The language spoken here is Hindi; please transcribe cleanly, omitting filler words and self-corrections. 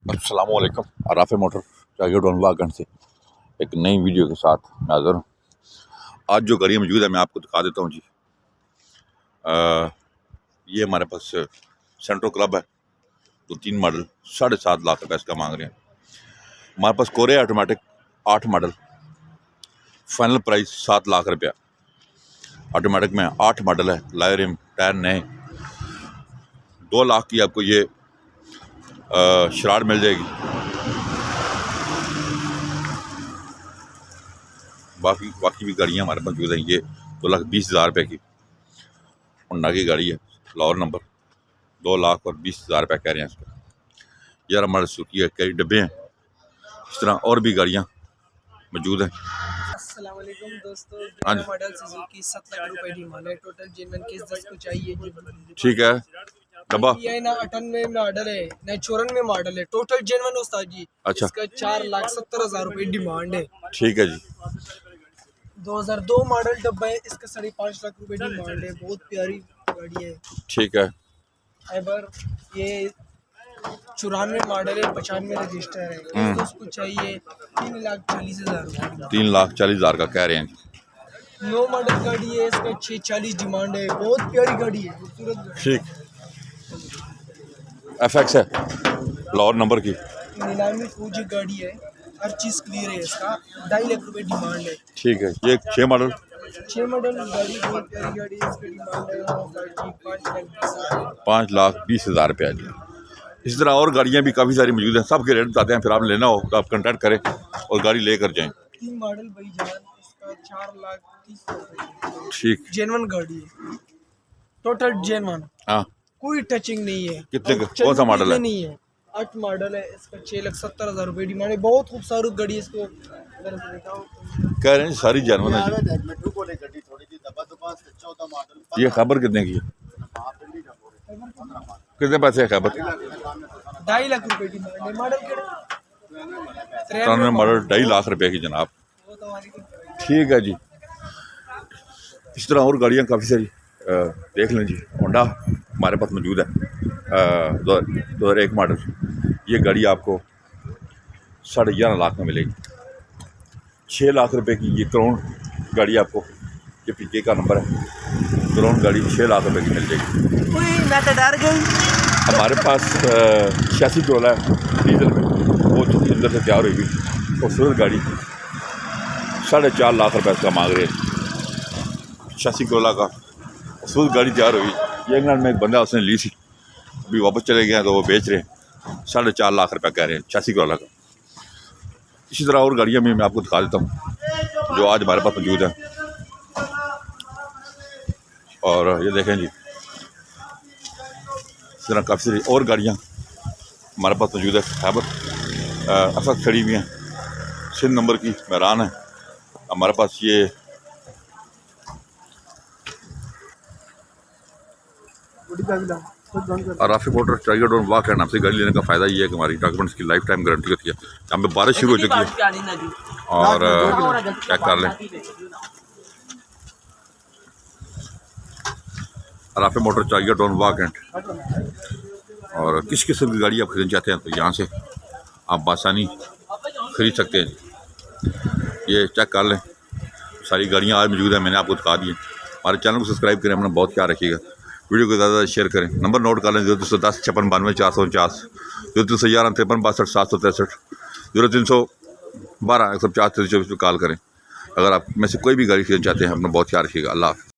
अस्सलाम वालेकुम। आराफ़े मोटर टारगेट वागन से एक नई वीडियो के साथ मैं हाज़िर हूँ। आज जो गाड़ी मौजूद है मैं आपको दिखा देता हूँ जी। ये हमारे पास सेंट्रो क्लब है, तो 3 मॉडल 7.5 लाख रुपये इसका मांग रहे हैं। हमारे पास कोरे automatic 8 model, final price 7 lakh रुपया। ऑटोमेटिक में 8 मॉडल है, लाए रिम टायर नए। 2 लाख की आपको ये शराड़ मिल जाएगी। बाकी भी गाड़ियाँ हमारे पास मौजूद हैं। ये 2,20,000 रुपये की होंडा की गाड़ी है, लाहौर नंबर, 2,20,000 रुपये कह रहे हैं इसका। यार हमारे सुजुकी है, कई डब्बे हैं, इस तरह और भी गाड़ियाँ मौजूद हैं। अस्सलाम वालेकुम दोस्तों, हाँ जी, मॉडल सुजुकी 7 लाख रुपए डिमांड है। टोटल जेनवन केस 10 को चाहिए। ठीक है। डब्बा ये ना 98 मॉडल है ना 94 मॉडल है। टोटल जेनवन उस्ताद जी। अच्छा, इसका 4,70,000 रुपए डिमांड है। ठीक है जी। 2002 मॉडल डब्बा है, इसका 5.5 लाख रुपए डिमांड है। बहुत प्यारी गाड़ी है। ठीक है। एबर ये 94 मॉडल है, 95 रजिस्टर है। उसको चाहिए 3,40,000। 3,40,000 का कह रहे हैं। 9 मॉडल गाड़ी है, इसका 640 डिमांड है। बहुत प्यारी गाड़ी है, खूबसूरत गाड़ी। ठीक। FX है, लाहौर नंबर की, नीलामी फौजी गाड़ी है, हर चीज़ क्लियर है। इसका 2.5 लाख रुपए डिमांड है। ठीक है। ये 6 मॉडल 6 मॉडल गाड़ी, बहुत प्यारी गाड़ी है। इसकी डिमांड है 5,20,000 रुपया जी। इसी तरह और गाड़ियाँ भी काफ़ी सारी मौजूद हैं, सब के रेट बताते हैं। फिर आप लेना हो तो आप कांटेक्ट करें और गाड़ी लेकर जाएं। 3 मॉडल भाईजान, इसका 4,30,000। ठीक। जेनवन गाड़ी है, टोटल जेनवन, हाँ, कोई टचिंग नहीं है। कितने का, कौन सा मॉडल है? नहीं है, 8 मॉडल है, इसका 6,70,000 रुपए डिमांड है। बहुत खूबसूरत गाड़ी है। इसको कह रहे हैं सारी जानवर है जी। ये खबर कितने की है? कितने पैसे है खबर? 2.5 लाख रुपए डिमांड है। मॉडल 93 मॉडल 2.5 लाख रुपए की जनाब। ठीक है जी। इस तरह और गाड़ियाँ काफ़ी सारी देख लें जी। होंडा हमारे पास मौजूद है, 2001 मॉडल। ये गाड़ी आपको 11.5 लाख में मिलेगी। 6 लाख रुपए की ये क्राउन गाड़ी आपको, ये पीके का नंबर है, क्राउन गाड़ी 6 लाख रुपए की मिल जाएगी। मैं तो डर गई। हमारे पास 86 Corolla है डीजल में, वो चूँकि अंदर से तैयार हुई हुई खूबसूरत गाड़ी, 4.5 लाख रुपये इसका मांग रहे हैं। 86 Corolla का खूबसूरत गाड़ी तैयार हुई। ये इंग्लैंड में एक बंदा उसने ली थी, अभी वापस चले गए तो वो बेच रहे हैं। 4.5 लाख रुपये कह रहे हैं 86 Corolla का। इसी तरह और गाड़ियाँ भी मैं आपको दिखा देता हूँ जो आज हमारे पास मौजूद है। और ये देखें जी, इस तरह काफ़ी सारी और गाड़ियाँ हमारे पास मौजूद है। खैबर अफक खड़ी हुई हैं, सिंध नंबर की मैरान है हमारे पास। ये आराफ़े मोटर टारगेट और वाक है नाम से गाड़ी लेने का फ़ायदा ये है कि हमारी डॉक्यूमेंट्स की लाइफ टाइम गारंटी होती है। यहाँ पे बारिश शुरू हो चुकी है और चेक कर लें। आराफ़े मोटर टारगेट और वाक एंड, और किस किस्म की गाड़ी आप खरीदना चाहते हैं तो यहाँ से आप बासानी खरीद सकते हैं। ये चेक कर लें, सारी गाड़ियाँ आज मौजूद हैं, मैंने आपको दिखा दी हैं। हमारे चैनल को सब्सक्राइब करें, अपना बहुत ख्याल रखिएगा। वीडियो को ज़्यादा शेयर करें। नंबर नोट कर लें 0210 56 92 449, 0311 53 62 763, 0312 150 24 पर कॉल करें। अगर आप में से कोई भी गाड़ी खरीदना चाहते हैं, अपना बहुत ख्याल रखिएगा। अल्लाह हाफ़िज़।